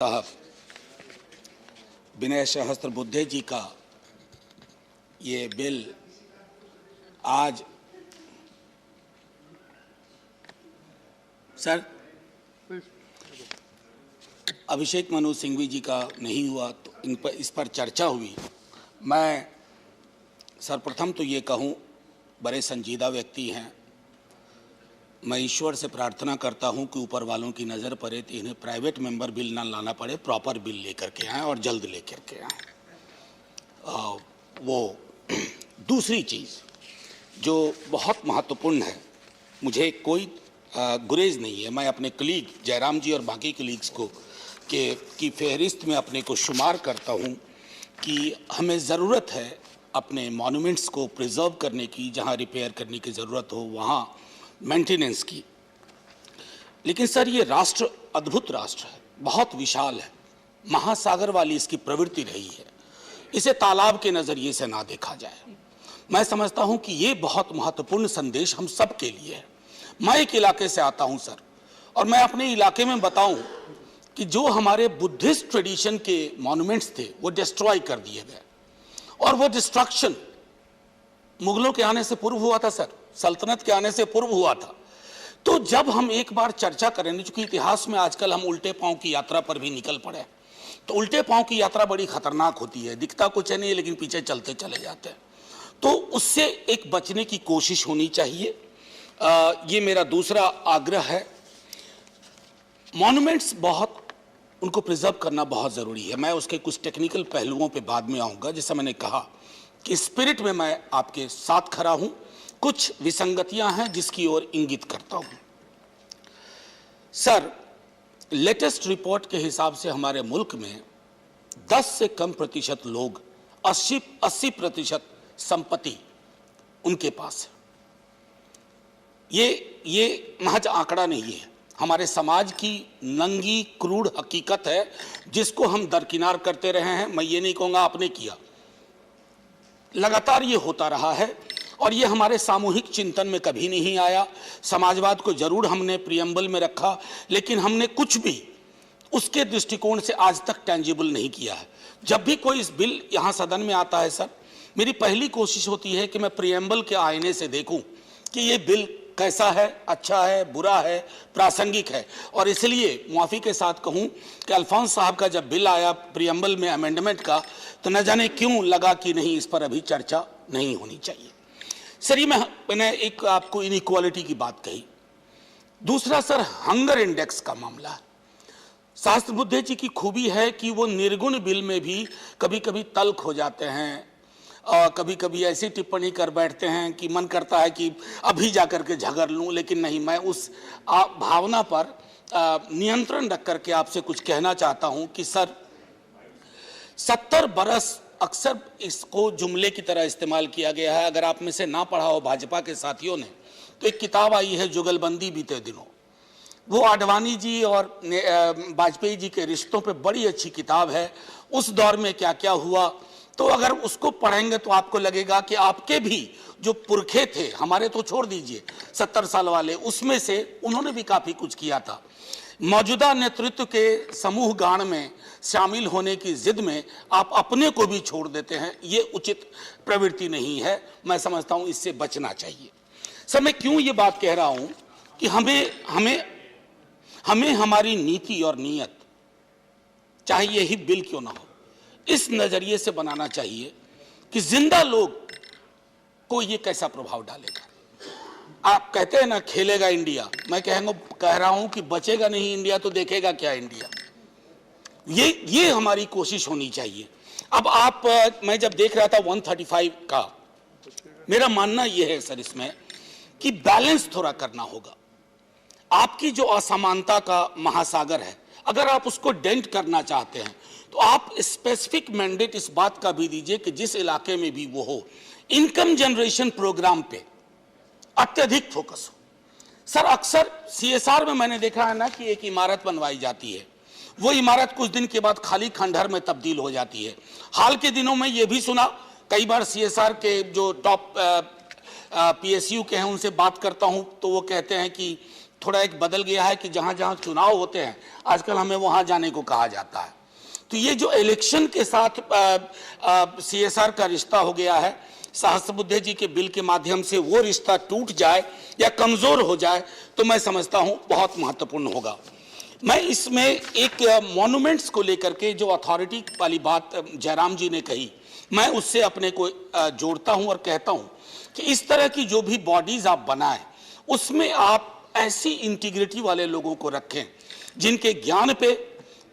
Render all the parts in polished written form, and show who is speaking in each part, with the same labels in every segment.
Speaker 1: साहब विनय सहस्त्रबुद्धे जी का ये बिल आज सर अभिषेक मनु सिंघवी जी का नहीं हुआ तो इस पर चर्चा हुई। मैं सर्वप्रथम तो ये कहूँ, बड़े संजीदा व्यक्ति हैं, मैं ईश्वर से प्रार्थना करता हूं कि ऊपर वालों की नज़र पड़े तो इन्हें प्राइवेट मेंबर बिल ना लाना पड़े, प्रॉपर बिल लेकर के आएँ और जल्द लेकर के आएँ। वो दूसरी चीज़ जो बहुत महत्वपूर्ण है, मुझे कोई गुरेज नहीं है, मैं अपने कलीग जयराम जी और बाकी कलीग्स को की फहरिस्त में अपने को शुमार करता हूं कि हमें ज़रूरत है अपने मॉन्यूमेंट्स को प्रिजर्व करने की, जहां रिपेयर करने की ज़रूरत हो वहां मेंटेनेंस की। लेकिन सर ये राष्ट्र अद्भुत राष्ट्र है, बहुत विशाल है, महासागर वाली इसकी प्रवृत्ति रही है, इसे तालाब के नज़रिए से ना देखा जाए। मैं समझता हूं कि ये बहुत महत्वपूर्ण संदेश हम सब के लिए है। मैं एक इलाके से आता हूं सर, और मैं अपने इलाके में बताऊं कि जो हमारे बुद्धिस्ट ट्रेडिशन के मॉन्यूमेंट्स थे वो डिस्ट्रॉय कर दिए गए, और वो डिस्ट्रक्शन मुगलों के आने से पूर्व हुआ था सर, सल्तनत के आने से पूर्व हुआ था। तो जब हम एक बार चर्चा करेंगे, चूंकि इतिहास में आजकल हम उल्टे पांव की यात्रा पर भी निकल पड़े, तो उल्टे पांव की यात्रा बड़ी खतरनाक होती है, दिखता कुछ है नहीं लेकिन पीछे चलते चले जाते हैं, तो उससे एक बचने की कोशिश होनी चाहिए। ये मेरा दूसरा आग्रह है। मॉन्यूमेंट्स बहुत, उनको प्रिजर्व करना बहुत ज़रूरी है। मैं उसके कुछ टेक्निकल पहलुओं पर बाद में आऊँगा। जैसा मैंने कहा कि स्पिरिट में मैं आपके साथ खड़ा हूं, कुछ विसंगतियां हैं जिसकी ओर इंगित करता हूं। सर, लेटेस्ट रिपोर्ट के हिसाब से हमारे मुल्क में 10 से कम प्रतिशत लोग, 80% संपत्ति उनके पास है। ये महज आंकड़ा नहीं है, हमारे समाज की नंगी क्रूड हकीकत है जिसको हम दरकिनार करते रहे हैं। मैं ये नहीं कहूँगा आपने किया, लगातार ये होता रहा है, और ये हमारे सामूहिक चिंतन में कभी नहीं आया। समाजवाद को जरूर हमने प्रियम्बल में रखा, लेकिन हमने कुछ भी उसके दृष्टिकोण से आज तक टेंजिबल नहीं किया है। जब भी कोई इस बिल यहाँ सदन में आता है सर, मेरी पहली कोशिश होती है कि मैं प्रियम्बल के आईने से देखूं कि ये बिल कैसा है, अच्छा है, बुरा है, प्रासंगिक है। और इसलिए मुआफ़ी के साथ कहूं कि अल्फोंस साहब का जब बिल आया प्रियम्बल में अमेंडमेंट का, तो न जाने क्यों लगा कि नहीं, इस पर अभी चर्चा नहीं होनी चाहिए। सर, ये मैंने एक आपको इनइक्वालिटी की बात कही। दूसरा सर, हंगर इंडेक्स का मामला है। सहस्त्रबुद्धे जी की खूबी है कि वो निर्गुण बिल में भी कभी कभी तल्ख हो जाते हैं, और कभी कभी ऐसी टिप्पणी कर बैठते हैं कि मन करता है कि अभी जाकर के झगड़ लूं। लेकिन नहीं, मैं उस भावना पर नियंत्रण रख करके आपसे कुछ कहना चाहता हूं कि सर, 70 बरस अक्सर इसको जुमले की तरह इस्तेमाल किया गया है। अगर आप में से ना पढ़ा हो भाजपा के साथियों ने, तो एक किताब आई है जुगलबंदी बीते दिनों, वो आडवाणी जी और वाजपेयी जी के रिश्तों पे बड़ी अच्छी किताब है। उस दौर में क्या क्या हुआ, तो अगर उसको पढ़ेंगे तो आपको लगेगा कि आपके भी जो पुरखे थे, हमारे तो छोड़ दीजिए 70 साल वाले, उसमें से उन्होंने भी काफ़ी कुछ किया था। मौजूदा नेतृत्व के समूह गान में शामिल होने की जिद में आप अपने को भी छोड़ देते हैं, ये उचित प्रवृत्ति नहीं है। मैं समझता हूँ इससे बचना चाहिए। सर, मैं क्यों ये बात कह रहा हूँ कि हमें हमारी नीति और नीयत, चाहे यही बिल क्यों ना हो, इस नजरिए से बनाना चाहिए कि जिंदा लोग को ये कैसा प्रभाव डालेगा। आप कहते हैं ना खेलेगा इंडिया, मैं कह रहा हूं कि बचेगा नहीं इंडिया तो देखेगा क्या इंडिया। ये हमारी कोशिश होनी चाहिए। अब मैं जब देख रहा था 135 का, मेरा मानना यह है सर इसमें कि बैलेंस थोड़ा करना होगा। आपकी जो असमानता का महासागर है, अगर आप उसको डेंट करना चाहते हैं तो आप स्पेसिफिक मैंडेट इस बात का भी दीजिए कि जिस इलाके में भी वो हो, इनकम जनरेशन प्रोग्राम पे अत्यधिक फोकस हो। सर, अक्सर CSR में मैंने देखा है ना कि एक इमारत बनवाई जाती है, वो इमारत कुछ दिन के बाद खाली खंडहर में तब्दील हो जाती है। हाल के दिनों में ये भी सुना, कई बार CSR के जो टॉप PSU के हैं उनसे बात करता हूं तो वो कहते हैं कि थोड़ा एक बदल गया है कि जहां जहां चुनाव होते हैं आजकल हमें वहां जाने को कहा जाता है। तो ये जो इलेक्शन के साथ CSR का रिश्ता हो गया है, सहस्त्रबुद्धे जी के बिल के माध्यम से वो रिश्ता टूट जाए या कमजोर हो जाए तो मैं समझता हूं बहुत महत्वपूर्ण होगा। मैं इसमें एक मॉन्यूमेंट्स को लेकर के जो अथॉरिटी वाली बात जयराम जी ने कही, मैं उससे अपने को जोड़ता हूं और कहता हूं कि इस तरह की जो भी बॉडीज आप बनाएं उसमें आप ऐसी इंटीग्रिटी वाले लोगों को रखें जिनके ज्ञान पे,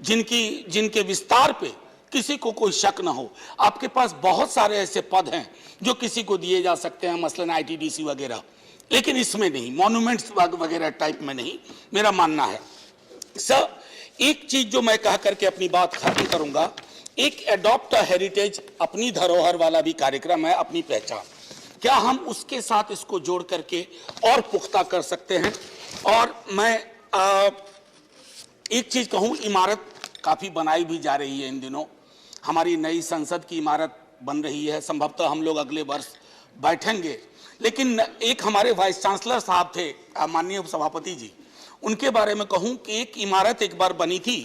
Speaker 1: जिनके विस्तार पे किसी को कोई शक ना हो। आपके पास बहुत सारे ऐसे पद हैं जो किसी को दिए जा सकते हैं, मसलन ITDC वगैरह, लेकिन इसमें नहीं, मॉन्यूमेंट्स वगैरह टाइप में नहीं, मेरा मानना है। सर, एक चीज जो मैं कह करके अपनी बात खत्म करूंगा, एक एडॉप्ट हेरिटेज, अपनी धरोहर वाला भी कार्यक्रम है, अपनी पहचान, क्या हम उसके साथ इसको जोड़ करके और पुख्ता कर सकते हैं? और मैं एक चीज कहूं, इमारत काफी बनाई भी जा रही है इन दिनों, हमारी नई संसद की इमारत बन रही है, संभवतः हम लोग अगले वर्ष बैठेंगे। लेकिन एक हमारे वाइस चांसलर साहब थे, माननीय सभापति जी, उनके बारे में कहूं कि एक इमारत एक बार बनी थी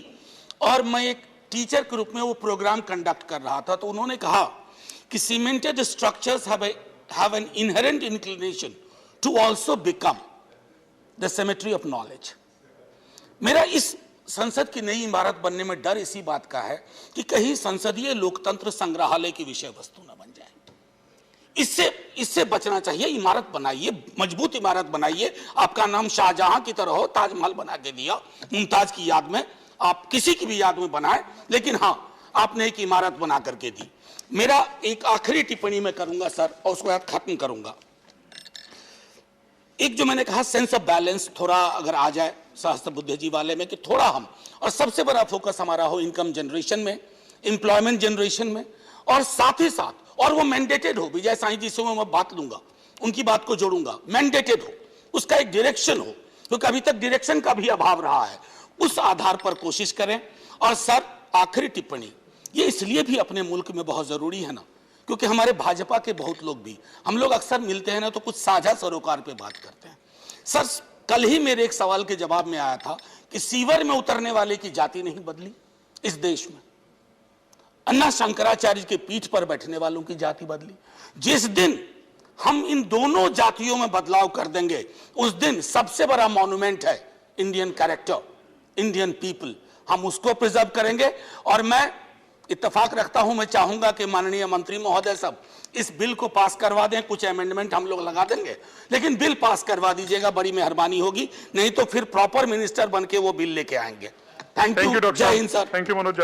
Speaker 1: और मैं एक टीचर के रूप में वो प्रोग्राम कंडक्ट कर रहा था, तो उन्होंने कहा कि cemented structures have an inherent inclination to also become the cemetery of knowledge। मेरा इस संसद की नई इमारत बनने में डर इसी बात का है कि कहीं संसदीय लोकतंत्र संग्रहालय की विषय वस्तु न बन जाए। इससे बचना चाहिए। इमारत बनाइए, मजबूत इमारत बनाइए, आपका नाम शाहजहां की तरह हो, ताजमहल बना के दिया मुमताज की याद में, आप किसी की भी याद में बनाए, लेकिन हाँ, आपने एक इमारत बना करके दी। मेरा एक आखिरी टिप्पणी मैं करूंगा सर, और उसको बाद खत्म करूंगा। एक जो मैंने कहा सेंस ऑफ बैलेंस थोड़ा अगर आ जाए सहस्त्रबुद्धे जी वाले में, कि थोड़ा हम, और सबसे बड़ा फोकस हमारा हो इनकम जनरेशन में, एम्प्लॉयमेंट जनरेशन में, और साथ ही साथ, और वो मैंडेटेड हो, विजय साई जी से मैं बात लूंगा, उनकी बात को जोड़ूंगा, मैंडेटेड हो, उसका एक डायरेक्शन हो, क्योंकि अभी तक डायरेक्शन का भी अभाव रहा है, उस आधार पर कोशिश करें। और सर, आखिरी टिप्पणी, ये इसलिए भी अपने मुल्क में बहुत जरूरी है ना, क्योंकि हमारे भाजपा के बहुत लोग भी, हम लोग अक्सर मिलते हैं ना तो कुछ साझा सरोकार पे बात करते हैं। सर, कल ही मेरे एक सवाल के जवाब में आया था कि सीवर में उतरने वाले की जाति नहीं बदली इस देश में, अन्ना शंकराचार्य के पीठ पर बैठने वालों की जाति बदली। जिस दिन हम इन दोनों जातियों में बदलाव कर देंगे, उस दिन सबसे बड़ा मॉन्यूमेंट है इंडियन कैरेक्टर, इंडियन पीपल, हम उसको प्रिजर्व करेंगे। और मैं इत्तेफाक रखता हूं, मैं चाहूंगा कि माननीय मंत्री महोदय सब इस बिल को पास करवा दें, कुछ अमेंडमेंट हम लोग लगा देंगे, लेकिन बिल पास करवा दीजिएगा, बड़ी मेहरबानी होगी, नहीं तो फिर प्रॉपर मिनिस्टर बन के वो बिल लेके आएंगे। थैंक यू, जय Hind sir.
Speaker 2: Thank you Manoj.